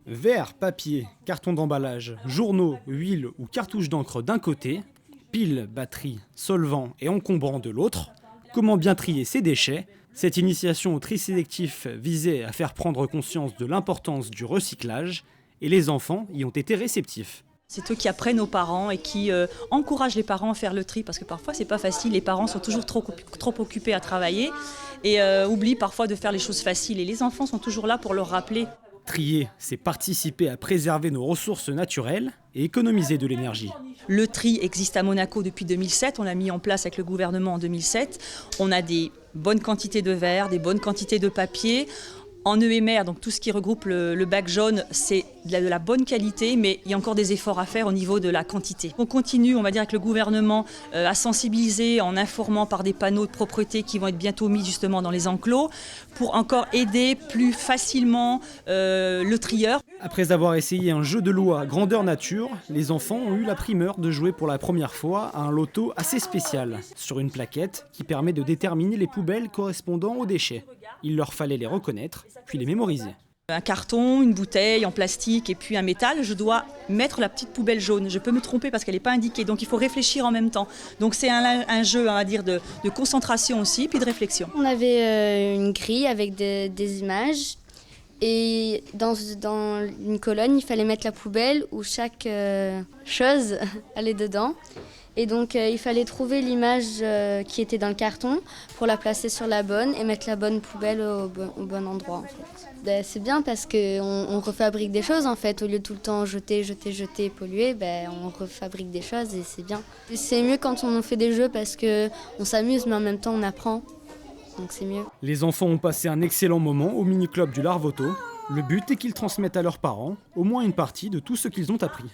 Verre, papier, carton d'emballage, journaux, huile ou cartouches d'encre d'un côté, piles, batteries, solvants et encombrants de l'autre. Comment bien trier ces déchets? Cette initiation au tri sélectif visait à faire prendre conscience de l'importance du recyclage et les enfants y ont été réceptifs. C'est eux qui apprennent aux parents et qui encouragent les parents à faire le tri parce que parfois c'est pas facile, les parents sont toujours trop occupés à travailler et oublient parfois de faire les choses faciles et les enfants sont toujours là pour leur rappeler. Trier, c'est participer à préserver nos ressources naturelles et économiser de l'énergie. Le tri existe à Monaco depuis 2007, on l'a mis en place avec le gouvernement en 2007. On a des bonnes quantités de verre, des bonnes quantités de papier. En EMR, donc tout ce qui regroupe le bac jaune, c'est de la bonne qualité, mais il y a encore des efforts à faire au niveau de la quantité. On continue, on va dire, avec le gouvernement à sensibiliser en informant par des panneaux de propreté qui vont être bientôt mis justement dans les enclos pour encore aider plus facilement le trieur. Après avoir essayé un jeu de loi grandeur nature, les enfants ont eu la primeur de jouer pour la première fois à un loto assez spécial, sur une plaquette qui permet de déterminer les poubelles correspondant aux déchets. Il leur fallait les reconnaître, puis les mémoriser. Un carton, une bouteille en plastique et puis un métal, je dois mettre la petite poubelle jaune. Je peux me tromper parce qu'elle n'est pas indiquée, donc il faut réfléchir en même temps. Donc c'est un jeu, on va dire, de concentration aussi, puis de réflexion. On avait une grille avec des images et dans une colonne, il fallait mettre la poubelle où chaque chose allait dedans. Et donc il fallait trouver l'image qui était dans le carton pour la placer sur la bonne et mettre la bonne poubelle au bon endroit en fait. C'est bien parce qu'on refabrique des choses en fait. Au lieu de tout le temps jeter, polluer, on refabrique des choses et c'est bien. C'est mieux quand on fait des jeux parce qu'on s'amuse mais en même temps on apprend. Donc c'est mieux. Les enfants ont passé un excellent moment au mini-club du Larvoto. Le but est qu'ils transmettent à leurs parents au moins une partie de tout ce qu'ils ont appris.